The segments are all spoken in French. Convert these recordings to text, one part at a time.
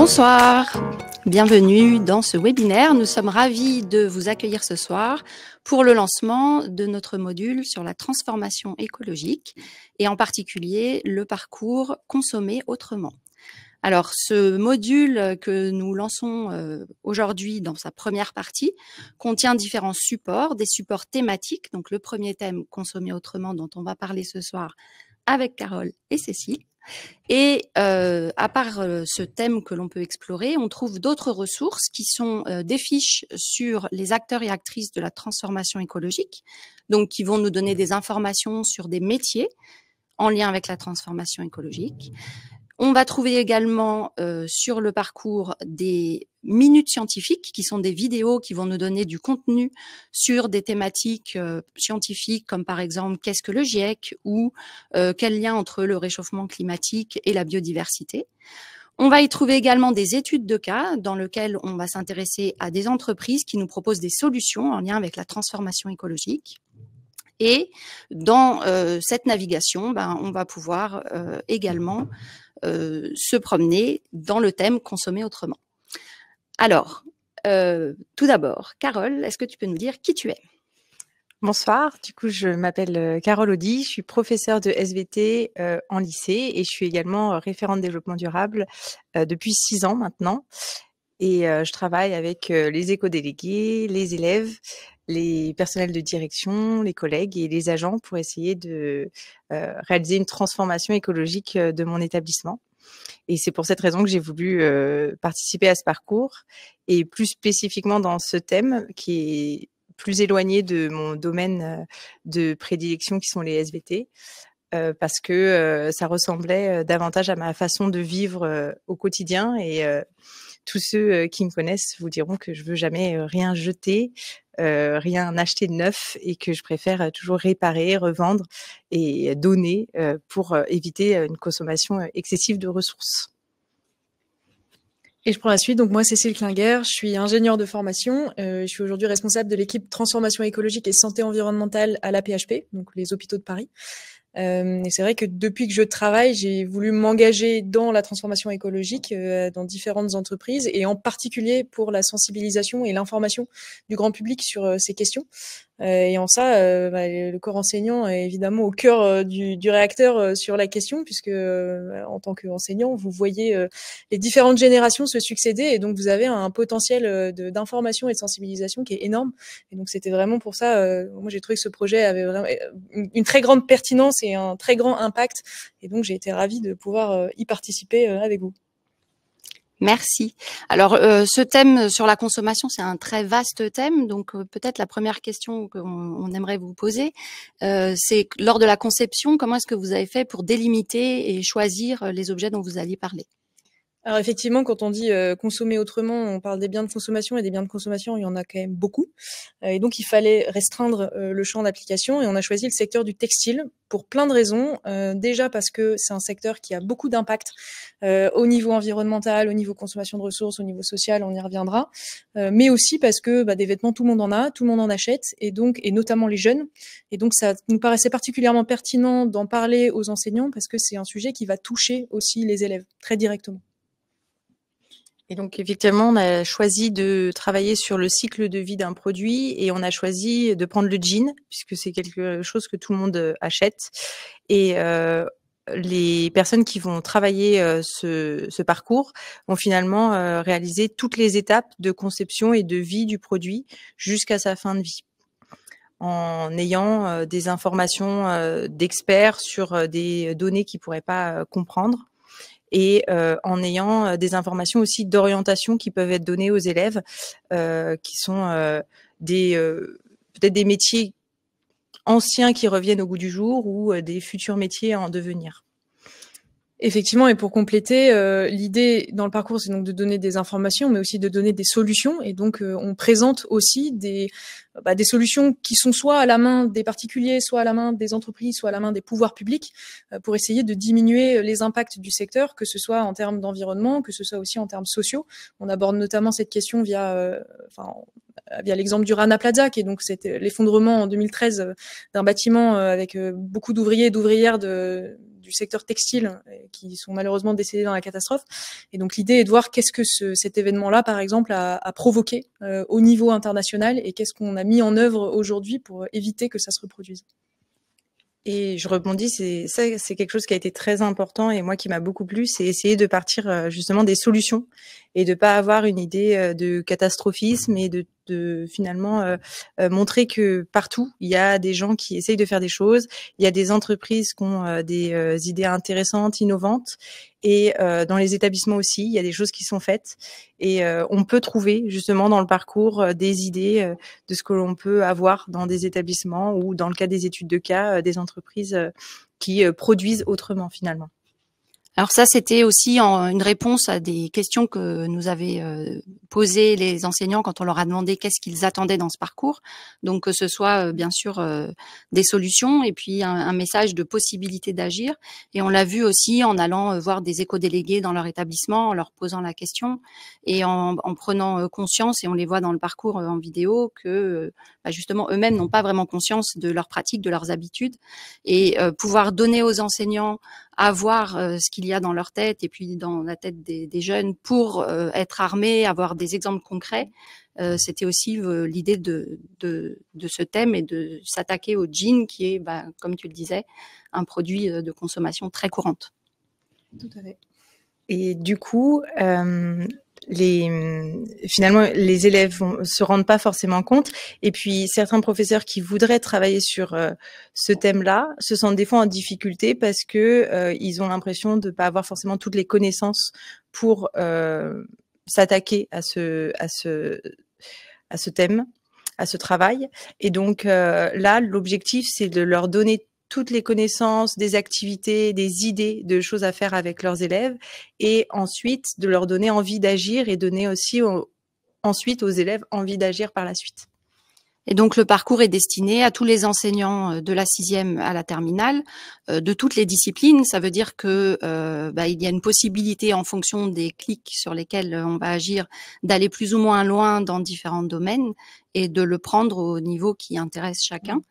Bonsoir, bienvenue dans ce webinaire. Nous sommes ravis de vous accueillir ce soir pour le lancement de notre module sur la transformation écologique et en particulier le parcours consommer autrement. Alors, ce module que nous lançons aujourd'hui dans sa première partie contient différents supports, des supports thématiques. Donc, le premier thème, consommer autrement, dont on va parler ce soir avec Carole et Cécile. Et à part ce thème que l'on peut explorer, on trouve d'autres ressources qui sont des fiches sur les acteurs et actrices de la transformation écologique, donc qui vont nous donner des informations sur des métiers en lien avec la transformation écologique. On va trouver également sur le parcours des minutes scientifiques qui sont des vidéos qui vont nous donner du contenu sur des thématiques scientifiques comme par exemple qu'est-ce que le GIEC ou quel lien entre le réchauffement climatique et la biodiversité. On va y trouver également des études de cas dans lesquelles on va s'intéresser à des entreprises qui nous proposent des solutions en lien avec la transformation écologique. Et dans cette navigation, on va pouvoir également se promener dans le thème consommer autrement. Alors, tout d'abord, Carole, est-ce que tu peux nous dire qui tu es? Bonsoir, du coup je m'appelle Carole Audy, je suis professeure de SVT en lycée et je suis également référente développement durable depuis 6 ans maintenant. Et je travaille avec les éco-délégués, les élèves, les personnels de direction, les collègues et les agents pour essayer de réaliser une transformation écologique de mon établissement. Et c'est pour cette raison que j'ai voulu participer à ce parcours et plus spécifiquement dans ce thème qui est plus éloigné de mon domaine de prédilection qui sont les SVT. Parce que ça ressemblait davantage à ma façon de vivre au quotidien et tous ceux qui me connaissent vous diront que je veux jamais rien jeter, rien acheter de neuf et que je préfère toujours réparer, revendre et donner pour éviter une consommation excessive de ressources. Et je prends la suite. Donc moi, Cécile Klinger, je suis ingénieure de formation. Je suis aujourd'hui responsable de l'équipe transformation écologique et santé environnementale à l'AP-HP, donc les hôpitaux de Paris. Et c'est vrai que depuis que je travaille, j'ai voulu m'engager dans la transformation écologique dans différentes entreprises et en particulier pour la sensibilisation et l'information du grand public sur ces questions. Et en ça, le corps enseignant est évidemment au cœur du réacteur sur la question, puisque en tant qu'enseignant, vous voyez les différentes générations se succéder, et donc vous avez un potentiel d'information et de sensibilisation qui est énorme. Et donc c'était vraiment pour ça, moi j'ai trouvé que ce projet avait vraiment une très grande pertinence et un très grand impact, et donc j'ai été ravie de pouvoir y participer avec vous. Merci. Alors, ce thème sur la consommation, c'est un très vaste thème. Donc, peut-être la première question qu'on aimerait vous poser, c'est lors de la conception, comment est-ce que vous avez fait pour délimiter et choisir les objets dont vous alliez parler? Alors effectivement, quand on dit consommer autrement, on parle des biens de consommation, et des biens de consommation, il y en a quand même beaucoup. Et donc, il fallait restreindre le champ d'application, et on a choisi le secteur du textile pour plein de raisons. Déjà parce que c'est un secteur qui a beaucoup d'impact au niveau environnemental, au niveau consommation de ressources, au niveau social, on y reviendra. Mais aussi parce que des vêtements, tout le monde en a, tout le monde en achète, et notamment les jeunes. Et donc, ça nous paraissait particulièrement pertinent d'en parler aux enseignants parce que c'est un sujet qui va toucher aussi les élèves très directement. Et donc, effectivement, on a choisi de travailler sur le cycle de vie d'un produit et on a choisi de prendre le jean, puisque c'est quelque chose que tout le monde achète. Et les personnes qui vont travailler ce parcours vont finalement réaliser toutes les étapes de conception et de vie du produit jusqu'à sa fin de vie, en ayant des informations d'experts sur des données qu'ils ne pourraient pas comprendre. Et en ayant des informations aussi d'orientation qui peuvent être données aux élèves, qui sont peut-être des métiers anciens qui reviennent au goût du jour ou des futurs métiers en devenir. Effectivement, et pour compléter, l'idée dans le parcours, c'est donc de donner des informations, mais aussi de donner des solutions. Et donc, on présente aussi des solutions qui sont soit à la main des particuliers, soit à la main des entreprises, soit à la main des pouvoirs publics, pour essayer de diminuer les impacts du secteur, que ce soit en termes d'environnement, que ce soit aussi en termes sociaux. On aborde notamment cette question via l'exemple du Rana Plaza, qui est donc l'effondrement en 2013 d'un bâtiment avec beaucoup d'ouvriers et d'ouvrières du secteur textile qui sont malheureusement décédés dans la catastrophe. Et donc l'idée est de voir qu'est-ce que cet événement-là, par exemple, a provoqué au niveau international et qu'est-ce qu'on a mis en œuvre aujourd'hui pour éviter que ça se reproduise. Et je rebondis, c'est quelque chose qui a été très important et moi qui m'a beaucoup plu, c'est essayer de partir justement des solutions et de pas avoir une idée de catastrophisme et de finalement montrer que partout il y a des gens qui essayent de faire des choses, il y a des entreprises qui ont des idées intéressantes, innovantes, et dans les établissements aussi il y a des choses qui sont faites et on peut trouver justement dans le parcours des idées de ce que l'on peut avoir dans des établissements ou dans le cas des études de cas des entreprises qui produisent autrement finalement. Alors ça, c'était aussi une réponse à des questions que nous avaient posées les enseignants quand on leur a demandé qu'est-ce qu'ils attendaient dans ce parcours. Donc que ce soit bien sûr des solutions et puis un message de possibilité d'agir. Et on l'a vu aussi en allant voir des éco-délégués dans leur établissement, en leur posant la question et en prenant conscience, et on les voit dans le parcours en vidéo, que justement eux-mêmes n'ont pas vraiment conscience de leurs pratiques, de leurs habitudes, et pouvoir donner aux enseignants à voir ce qu'il y a dans leur tête et puis dans la tête des jeunes pour être armés, avoir des exemples concrets. C'était aussi l'idée de ce thème et de s'attaquer au jean qui est, comme tu le disais, un produit de consommation très courante. Tout à fait. Et du coup, finalement, les élèves se rendent pas forcément compte. Et puis, certains professeurs qui voudraient travailler sur ce thème-là se sentent des fois en difficulté parce que ils ont l'impression de pas avoir forcément toutes les connaissances pour s'attaquer à ce thème, à ce travail. Et donc là, l'objectif, c'est de leur donner toutes les connaissances, des activités, des idées de choses à faire avec leurs élèves, et ensuite de leur donner envie d'agir et donner aussi ensuite aux élèves envie d'agir par la suite. Et donc le parcours est destiné à tous les enseignants de la 6e à la terminale, de toutes les disciplines. Ça veut dire que il y a une possibilité en fonction des clics sur lesquels on va agir d'aller plus ou moins loin dans différents domaines et de le prendre au niveau qui intéresse chacun.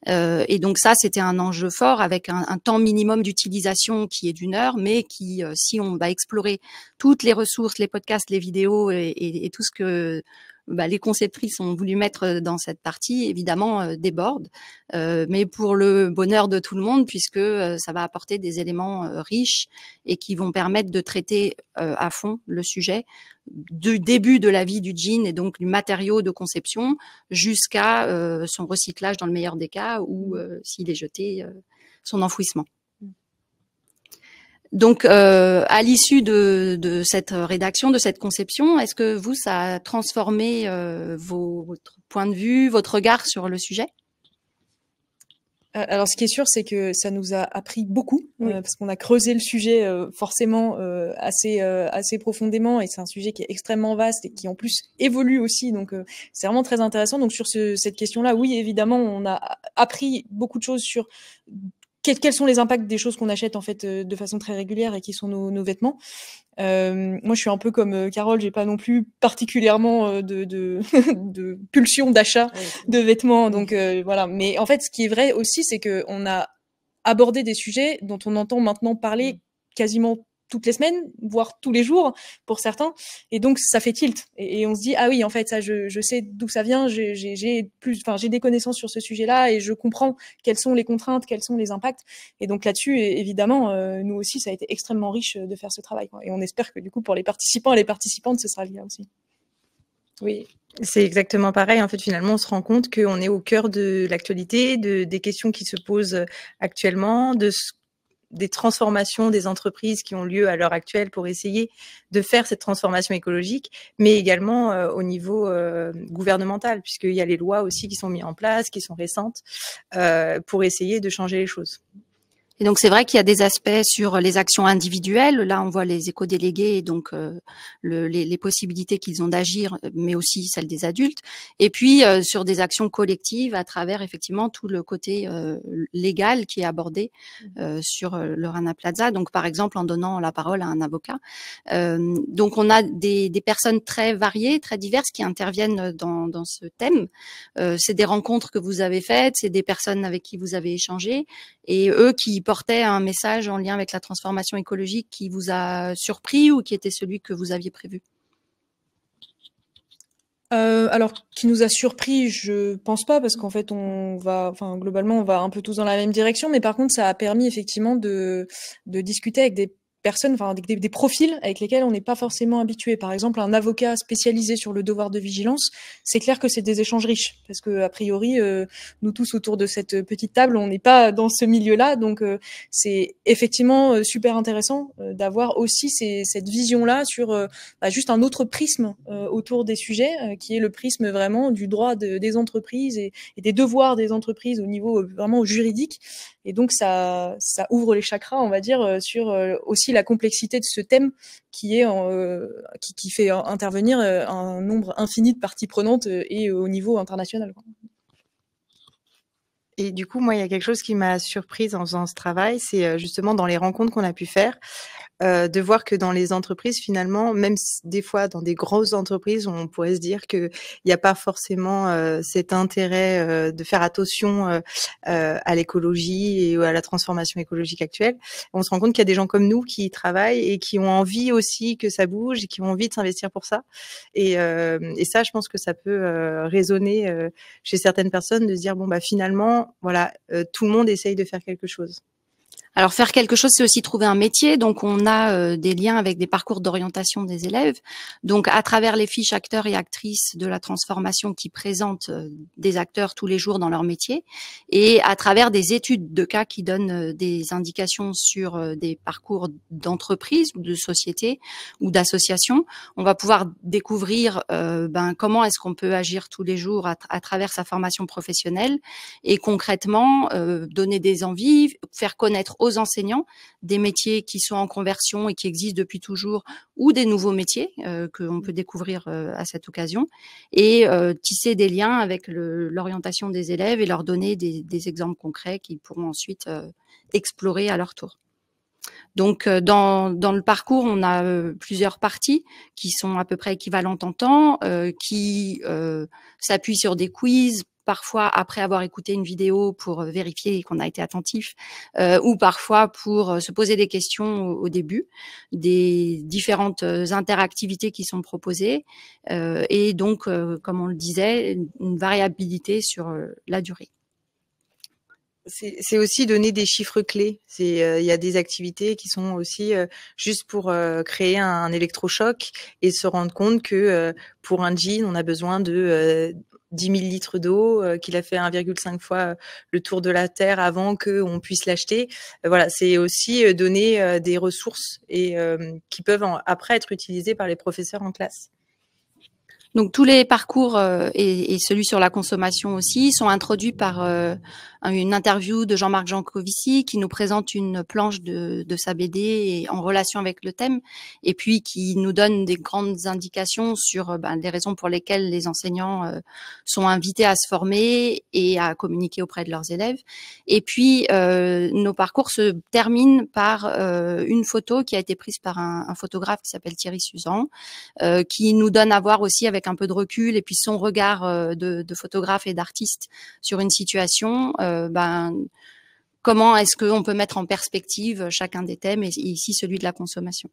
Et donc ça, c'était un enjeu fort avec un temps minimum d'utilisation qui est d'1 heure, mais qui, si on va explorer toutes les ressources, les podcasts, les vidéos et tout ce que les conceptrices ont voulu mettre dans cette partie, évidemment, déborde. Mais pour le bonheur de tout le monde, puisque ça va apporter des éléments riches et qui vont permettre de traiter à fond le sujet du début de la vie du jean et donc du matériau de conception jusqu'à son recyclage dans le meilleur des cas ou s'il est jeté, son enfouissement. Donc, à l'issue de cette rédaction, de cette conception, est-ce que vous, ça a transformé votre point de vue, votre regard sur le sujet ? Alors, ce qui est sûr, c'est que ça nous a appris beaucoup, parce qu'on a creusé le sujet forcément assez profondément, et c'est un sujet qui est extrêmement vaste et qui en plus évolue aussi, donc c'est vraiment très intéressant. Donc sur cette question-là, oui, évidemment, on a appris beaucoup de choses sur quels sont les impacts des choses qu'on achète en fait de façon très régulière et qui sont nos vêtements. Moi, je suis un peu comme Carole, j'ai pas non plus particulièrement de pulsion d'achat de vêtements, donc voilà. Mais en fait, ce qui est vrai aussi, c'est que on a abordé des sujets dont on entend maintenant parler quasiment toutes les semaines, voire tous les jours pour certains, et donc ça fait tilt. Et on se dit ah oui, en fait ça, je sais d'où ça vient, j'ai des connaissances sur ce sujet-là et je comprends quelles sont les contraintes, quels sont les impacts. Et donc là-dessus, évidemment, nous aussi, ça a été extrêmement riche de faire ce travail, quoi. Et on espère que du coup pour les participants et les participantes, ce sera le cas aussi. Oui, c'est exactement pareil. En fait, finalement, on se rend compte qu'on est au cœur de l'actualité, des questions qui se posent actuellement, des transformations des entreprises qui ont lieu à l'heure actuelle pour essayer de faire cette transformation écologique, mais également au niveau gouvernemental, puisqu'il y a les lois aussi qui sont mises en place, qui sont récentes, pour essayer de changer les choses. Et donc, c'est vrai qu'il y a des aspects sur les actions individuelles. Là, on voit les éco-délégués, donc les possibilités qu'ils ont d'agir, mais aussi celles des adultes. Et puis, sur des actions collectives à travers, effectivement, tout le côté légal qui est abordé sur le Rana Plaza. Donc, par exemple, en donnant la parole à un avocat. Donc, on a des personnes très variées, très diverses qui interviennent dans ce thème. C'est des rencontres que vous avez faites, c'est des personnes avec qui vous avez échangé, et eux qui portait un message en lien avec la transformation écologique qui vous a surpris ou qui était celui que vous aviez prévu? Alors, qui nous a surpris, je pense pas, parce qu'en fait, globalement, on va un peu tous dans la même direction, mais par contre, ça a permis effectivement de discuter avec des personnes, enfin, des profils avec lesquels on n'est pas forcément habitué. Par exemple, un avocat spécialisé sur le devoir de vigilance, c'est clair que c'est des échanges riches, parce que, a priori, nous tous autour de cette petite table, on n'est pas dans ce milieu-là, donc c'est effectivement super intéressant d'avoir aussi cette vision-là sur juste un autre prisme autour des sujets, qui est le prisme vraiment du droit des entreprises et des devoirs des entreprises au niveau vraiment juridique. Et donc ça ouvre les chakras, on va dire, sur aussi la complexité de ce thème qui est qui fait intervenir un nombre infini de parties prenantes et au niveau international, quoi. Et du coup, moi, il y a quelque chose qui m'a surprise en faisant ce travail, c'est justement dans les rencontres qu'on a pu faire, de voir que dans les entreprises, finalement, même des fois dans des grosses entreprises, on pourrait se dire qu'il n'y a pas forcément cet intérêt de faire attention à l'écologie et à la transformation écologique actuelle. On se rend compte qu'il y a des gens comme nous qui y travaillent et qui ont envie aussi que ça bouge et qui ont envie de s'investir pour ça. Et ça, je pense que ça peut résonner chez certaines personnes de se dire, bon, bah finalement, voilà, tout le monde essaye de faire quelque chose. Alors faire quelque chose, c'est aussi trouver un métier. Donc on a des liens avec des parcours d'orientation des élèves. Donc à travers les fiches acteurs et actrices de la transformation qui présentent des acteurs tous les jours dans leur métier, et à travers des études de cas qui donnent des indications sur des parcours d'entreprise ou de société ou d'association, on va pouvoir découvrir comment est-ce qu'on peut agir tous les jours à travers sa formation professionnelle et concrètement donner des envies, faire connaître aux enseignants des métiers qui sont en conversion et qui existent depuis toujours, ou des nouveaux métiers qu'on peut découvrir à cette occasion, et tisser des liens avec l'orientation des élèves et leur donner des exemples concrets qu'ils pourront ensuite explorer à leur tour. Donc, dans le parcours, on a plusieurs parties qui sont à peu près équivalentes en temps, qui s'appuient sur des quiz, parfois après avoir écouté une vidéo pour vérifier qu'on a été attentif, ou parfois pour se poser des questions au début, des différentes interactivités qui sont proposées, et donc, comme on le disait, une variabilité sur la durée. C'est aussi donner des chiffres clés. Il y a des activités qui sont aussi juste pour créer un électrochoc et se rendre compte que pour un jean, on a besoin de 10 000 litres d'eau, qu'il a fait 1,5 fois le tour de la Terre avant qu'on puisse l'acheter. Voilà, c'est aussi donner des ressources et qui peuvent après être utilisées par les professeurs en classe. Donc tous les parcours et celui sur la consommation aussi sont introduits par une interview de Jean-Marc Jancovici qui nous présente une planche de sa BD en relation avec le thème, et puis qui nous donne des grandes indications sur les raisons pour lesquelles les enseignants sont invités à se former et à communiquer auprès de leurs élèves. Et puis nos parcours se terminent par une photo qui a été prise par un photographe qui s'appelle Thierry Suzan, qui nous donne à voir aussi avec un peu de recul et puis son regard de photographe et d'artiste sur une situation, comment est-ce qu'on peut mettre en perspective chacun des thèmes, et ici celui de la consommation.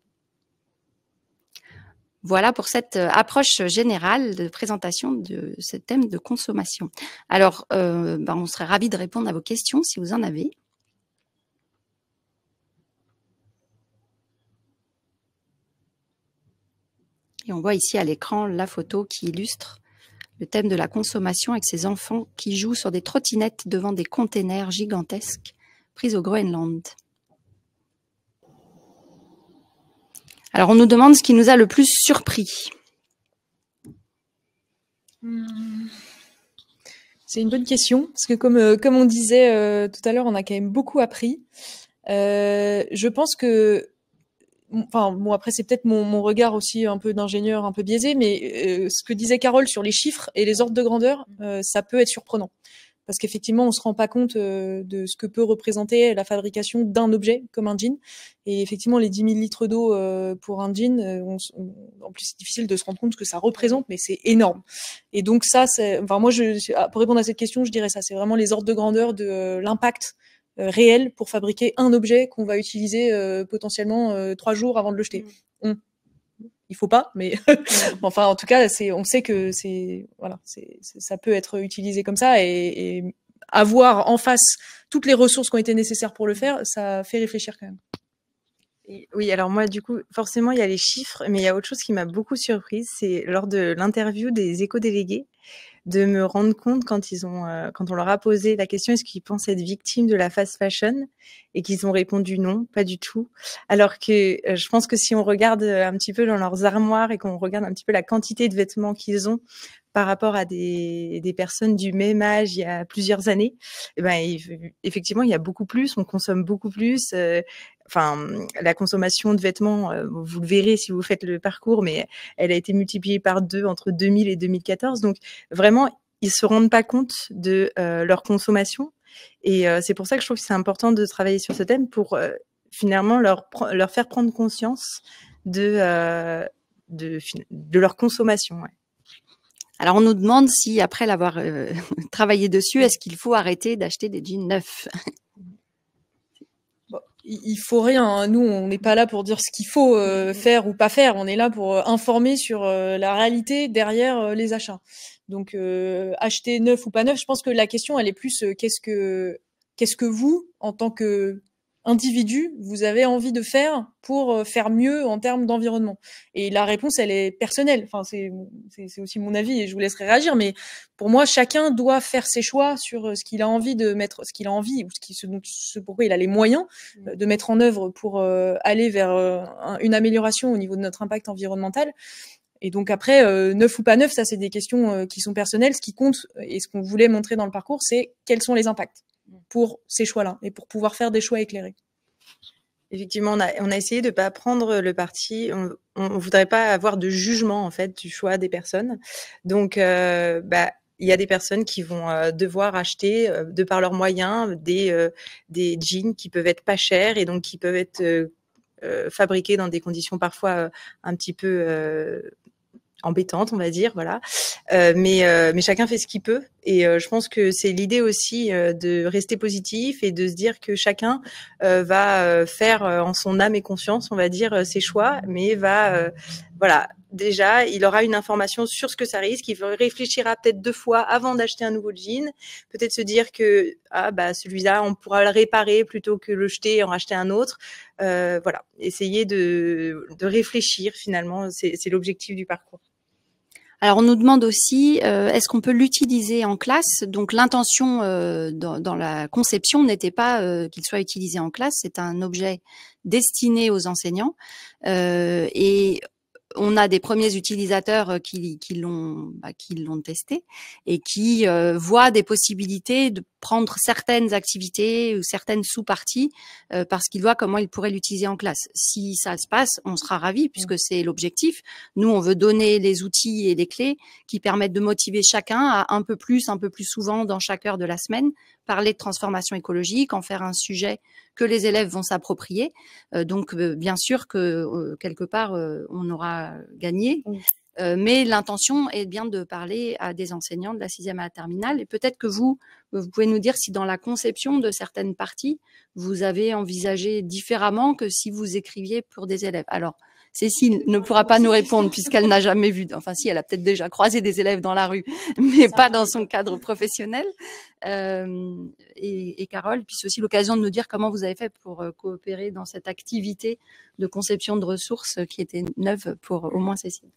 Voilà pour cette approche générale de présentation de ce thème de consommation. Alors, on serait ravis de répondre à vos questions si vous en avez. Et on voit ici à l'écran la photo qui illustre le thème de la consommation avec ces enfants qui jouent sur des trottinettes devant des containers gigantesques pris au Groenland. Alors, on nous demande ce qui nous a le plus surpris. C'est une bonne question, parce que comme on disait tout à l'heure, on a quand même beaucoup appris. Je pense que après c'est peut-être mon regard aussi un peu d'ingénieur, un peu biaisé, mais ce que disait Carole sur les chiffres et les ordres de grandeur, ça peut être surprenant. Parce qu'effectivement, on se rend pas compte de ce que peut représenter la fabrication d'un objet comme un jean. Et effectivement, les 10 000 litres d'eau pour un jean, en plus c'est difficile de se rendre compte ce que ça représente, mais c'est énorme. Et donc ça, pour répondre à cette question, je dirais ça, c'est vraiment les ordres de grandeur de l'impact réel pour fabriquer un objet qu'on va utiliser potentiellement 3 jours avant de le jeter. Il faut pas, mais enfin en tout cas on sait que ça peut être utilisé comme ça et avoir en face toutes les ressources qui ont été nécessaires pour le faire, ça fait réfléchir quand même. Et oui, alors moi, du coup, forcément, il y a les chiffres, mais il y a autre chose qui m'a beaucoup surprise, c'est lors de l'interview des éco-délégués, de me rendre compte quand on leur a posé la question est-ce qu'ils pensent être victimes de la fast fashion et qu'ils ont répondu non, pas du tout. Alors que je pense que si on regarde un petit peu dans leurs armoires et qu'on regarde un petit peu la quantité de vêtements qu'ils ont par rapport à des personnes du même âge il y a plusieurs années, eh ben effectivement il y a beaucoup plus, on consomme beaucoup plus. Enfin, la consommation de vêtements, vous le verrez si vous faites le parcours, mais elle a été multipliée par 2 entre 2000 et 2014. Donc vraiment, ils se rendent pas compte de leur consommation. Et c'est pour ça que je trouve que c'est important de travailler sur ce thème pour finalement leur faire prendre conscience de leur consommation. Ouais. Alors, on nous demande si, après l'avoir travaillé dessus, est-ce qu'il faut arrêter d'acheter des jeans neufs? Il faut rien. Nous, on n'est pas là pour dire ce qu'il faut faire ou pas faire. On est là pour informer sur la réalité derrière les achats. Donc, acheter neuf ou pas neuf, je pense que la question, elle est plus qu'est-ce que vous, en tant que individu, vous avez envie de faire pour faire mieux en termes d'environnement. Et la réponse, elle est personnelle. Enfin, c'est aussi mon avis et je vous laisserai réagir. Mais pour moi, chacun doit faire ses choix sur ce qu'il a envie de mettre, ce qu'il a envie ou ce pourquoi il a les moyens de mettre en œuvre pour aller vers une amélioration au niveau de notre impact environnemental. Et donc après, neuf ou pas neuf, ça c'est des questions qui sont personnelles. Ce qui compte et ce qu'on voulait montrer dans le parcours, c'est quels sont les impacts pour ces choix-là et pour pouvoir faire des choix éclairés. Effectivement, on a essayé de pas prendre le parti. On voudrait pas avoir de jugement en fait du choix des personnes. Donc, il y a des personnes qui vont devoir acheter, de par leurs moyens, des jeans qui peuvent être pas chers et donc qui peuvent être fabriqués dans des conditions parfois un petit peu embêtante, on va dire, voilà. Mais chacun fait ce qu'il peut. Et je pense que c'est l'idée aussi de rester positif et de se dire que chacun va faire en son âme et conscience, on va dire, ses choix, mais voilà. Déjà, il aura une information sur ce que ça risque. Il réfléchira peut-être 2 fois avant d'acheter un nouveau jean. Peut-être se dire que celui-là, on pourra le réparer plutôt que le jeter et en racheter un autre. Voilà. Essayer de réfléchir finalement. C'est l'objectif du parcours. Alors, on nous demande aussi, est-ce qu'on peut l'utiliser en classe? Donc, l'intention dans la conception n'était pas qu'il soit utilisé en classe. C'est un objet destiné aux enseignants. Et on a des premiers utilisateurs qui l'ont testé et qui voient des possibilités de prendre certaines activités ou certaines sous-parties parce qu'ils voient comment ils pourraient l'utiliser en classe. Si ça se passe, on sera ravis puisque c'est l'objectif. Nous, on veut donner les outils et les clés qui permettent de motiver chacun à un peu plus souvent dans chaque heure de la semaine, parler de transformation écologique, en faire un sujet que les élèves vont s'approprier. Donc, bien sûr que quelque part, on aura gagné. Mais l'intention est bien de parler à des enseignants de la 6e à la terminale. Et peut-être que vous pouvez nous dire si dans la conception de certaines parties, vous avez envisagé différemment que si vous écriviez pour des élèves. Alors, Cécile ne pourra pas nous répondre puisqu'elle n'a jamais vu, enfin si, elle a peut-être déjà croisé des élèves dans la rue, mais pas dans son cadre professionnel. Et Carole, puis c'est aussi l'occasion de nous dire comment vous avez fait pour coopérer dans cette activité de conception de ressources qui était neuve pour au moins Cécile.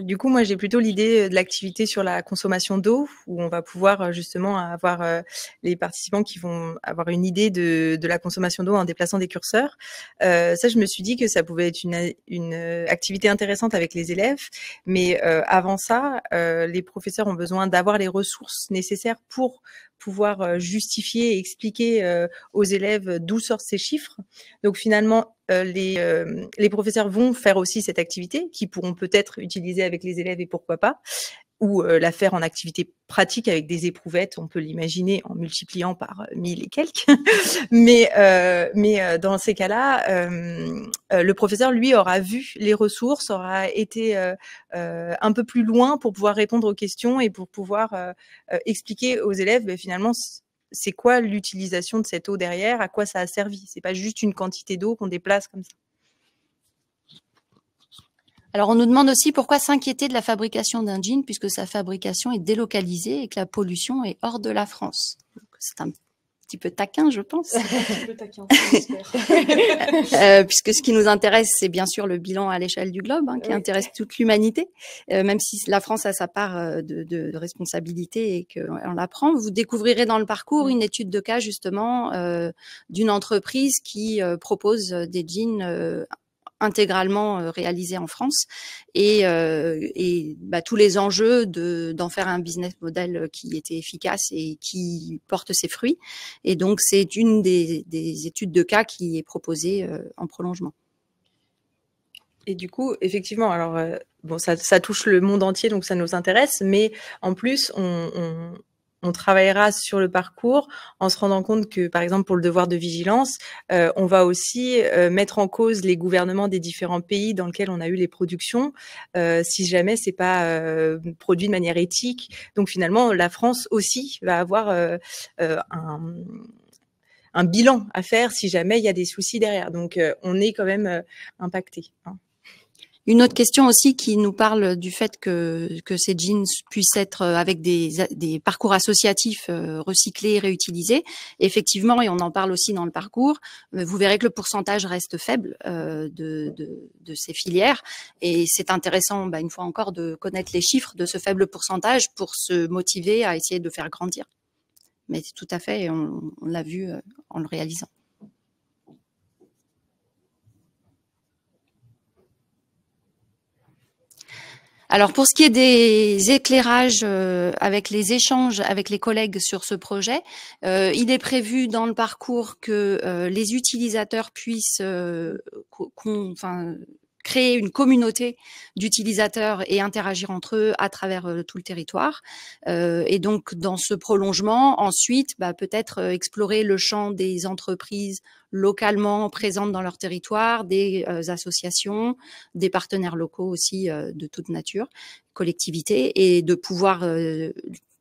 Du coup, moi, j'ai plutôt l'idée de l'activité sur la consommation d'eau, où on va pouvoir justement avoir les participants qui vont avoir une idée de la consommation d'eau en déplaçant des curseurs. Ça, je me suis dit que ça pouvait être une activité intéressante avec les élèves, mais avant ça, les professeurs ont besoin d'avoir les ressources nécessaires pour pouvoir justifier et expliquer aux élèves d'où sortent ces chiffres. Donc finalement, les professeurs vont faire aussi cette activité qui pourront peut-être utiliser avec les élèves et pourquoi pas, ou la faire en activité pratique avec des éprouvettes, on peut l'imaginer en multipliant par 1000 et quelques. mais dans ces cas-là, le professeur, lui, aura vu les ressources, aura été un peu plus loin pour pouvoir répondre aux questions et pour pouvoir expliquer aux élèves finalement c'est quoi l'utilisation de cette eau derrière, à quoi ça a servi. C'est pas juste une quantité d'eau qu'on déplace comme ça. Alors, on nous demande aussi pourquoi s'inquiéter de la fabrication d'un jean puisque sa fabrication est délocalisée et que la pollution est hors de la France. C'est un petit peu taquin, je pense. Un petit peu taquin, j'espère. Puisque ce qui nous intéresse, c'est bien sûr le bilan à l'échelle du globe, qui intéresse toute l'humanité, même si la France a sa part de responsabilité et qu'on la prend. Vous découvrirez dans le parcours une étude de cas justement d'une entreprise qui propose des jeans intégralement réalisé en France et tous les enjeux d'en faire un business model qui était efficace et qui porte ses fruits. Et donc, c'est une des études de cas qui est proposée en prolongement. Et du coup, effectivement, alors bon, ça touche le monde entier, donc ça nous intéresse, mais en plus, on travaillera sur le parcours en se rendant compte que, par exemple, pour le devoir de vigilance, on va aussi mettre en cause les gouvernements des différents pays dans lesquels on a eu les productions, si jamais c'est pas produit de manière éthique. Donc finalement, la France aussi va avoir un bilan à faire si jamais il y a des soucis derrière. Donc on est quand même impacté. Une autre question aussi qui nous parle du fait que ces jeans puissent être avec des parcours associatifs recyclés et réutilisés. Effectivement, et on en parle aussi dans le parcours, vous verrez que le pourcentage reste faible de ces filières. Et c'est intéressant, une fois encore, de connaître les chiffres de ce faible pourcentage pour se motiver à essayer de faire grandir. Mais tout à fait, on l'a vu en le réalisant. Alors, pour ce qui est des éclairages avec les échanges avec les collègues sur ce projet, il est prévu dans le parcours que les utilisateurs puissent créer une communauté d'utilisateurs et interagir entre eux à travers tout le territoire. Et donc, dans ce prolongement, ensuite, peut-être explorer le champ des entreprises localement présentes dans leur territoire, des associations, des partenaires locaux aussi de toute nature, collectivités, et de pouvoir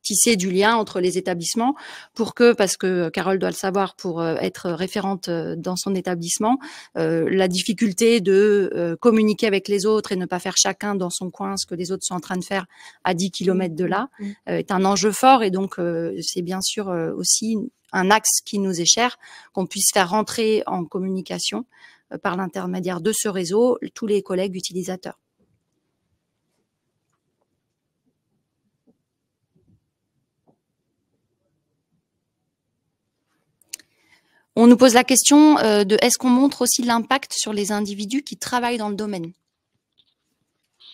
tisser du lien entre les établissements pour que, parce que Carole doit le savoir, pour être référente dans son établissement, la difficulté de communiquer avec les autres et ne pas faire chacun dans son coin ce que les autres sont en train de faire à 10 kilomètres de là est un enjeu fort. Et donc, c'est bien sûr aussi un axe qui nous est cher, qu'on puisse faire rentrer en communication par l'intermédiaire de ce réseau tous les collègues utilisateurs. On nous pose la question de est-ce qu'on montre aussi l'impact sur les individus qui travaillent dans le domaine?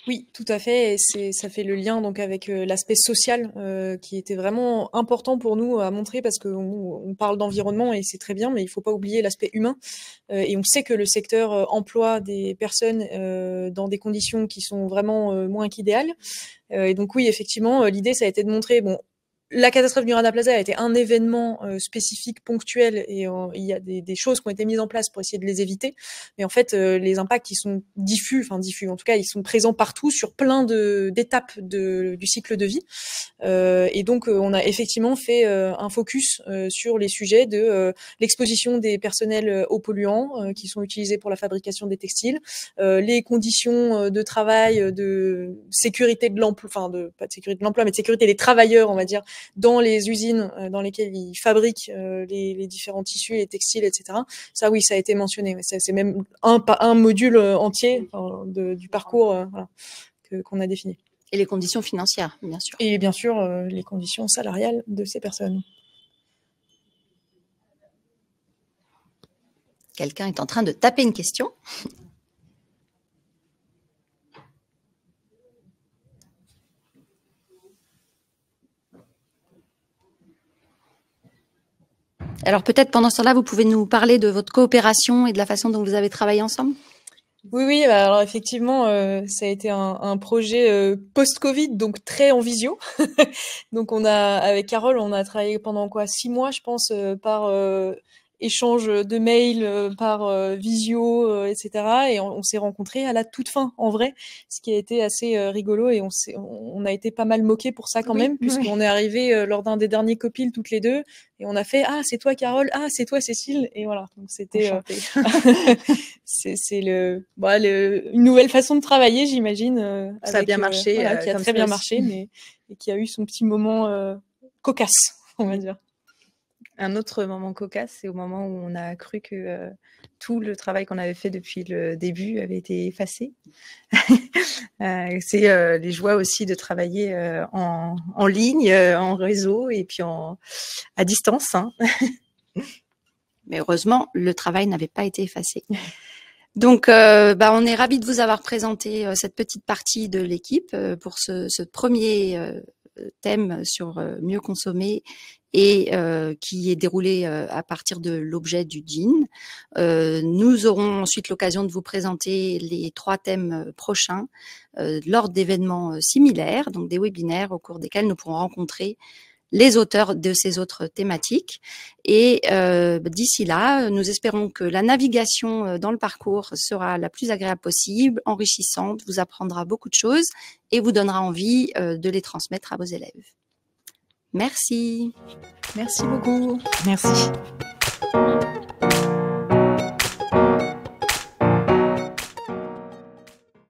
Oui, tout à fait. Et ça fait le lien donc avec l'aspect social qui était vraiment important pour nous à montrer parce qu'on parle d'environnement et c'est très bien, mais il faut pas oublier l'aspect humain. Et on sait que le secteur emploie des personnes dans des conditions qui sont vraiment moins qu'idéales. Et donc oui, effectivement, l'idée ça a été de montrer la catastrophe du Rana Plaza a été un événement spécifique, ponctuel, et il y a des choses qui ont été mises en place pour essayer de les éviter. Mais en fait, les impacts, ils sont diffus, en tout cas, ils sont présents partout sur plein d'étapes du cycle de vie. Et donc, on a effectivement fait un focus sur les sujets de l'exposition des personnels aux polluants qui sont utilisés pour la fabrication des textiles, les conditions de travail, de sécurité de l'emploi, pas de sécurité de l'emploi, mais de sécurité des travailleurs, on va dire, dans les usines dans lesquelles ils fabriquent les différents tissus, les textiles, etc. Ça, oui, ça a été mentionné. C'est même un module entier du parcours qu'on a défini. Et les conditions financières, bien sûr. Et bien sûr, les conditions salariales de ces personnes. Quelqu'un est en train de taper une question. Alors peut-être pendant ce temps-là, vous pouvez nous parler de votre coopération et de la façon dont vous avez travaillé ensemble? Oui, alors effectivement, ça a été un projet post-Covid, donc très en visio. Donc avec Carole, on a travaillé pendant 6 mois, je pense, par échange de mails par visio, etc. Et on s'est rencontrés à la toute fin, en vrai, ce qui a été assez rigolo. Et on a été pas mal moqués pour ça quand même, puisqu'on est arrivé lors d'un des derniers Copil toutes les deux, et on a fait « Ah, c'est toi Carole, ah, c'est toi Cécile », et voilà. Donc c'était c'est une nouvelle façon de travailler, j'imagine. Ça a bien marché. Voilà, qui a très bien marché, mais et qui a eu son petit moment cocasse, on va dire. Un autre moment cocasse, c'est au moment où on a cru que tout le travail qu'on avait fait depuis le début avait été effacé. C'est les joies aussi de travailler en ligne, en réseau et puis à distance. Hein. Mais heureusement, le travail n'avait pas été effacé. Donc, on est ravis de vous avoir présenté cette petite partie de l'équipe pour ce premier thème sur mieux consommer et qui est déroulé à partir de l'objet du jean. Nous aurons ensuite l'occasion de vous présenter les 3 thèmes prochains lors d'événements similaires, donc des webinaires au cours desquels nous pourrons rencontrer les auteurs de ces autres thématiques. Et d'ici là, nous espérons que la navigation dans le parcours sera la plus agréable possible, enrichissante, vous apprendra beaucoup de choses et vous donnera envie de les transmettre à vos élèves. Merci. Merci beaucoup. Merci.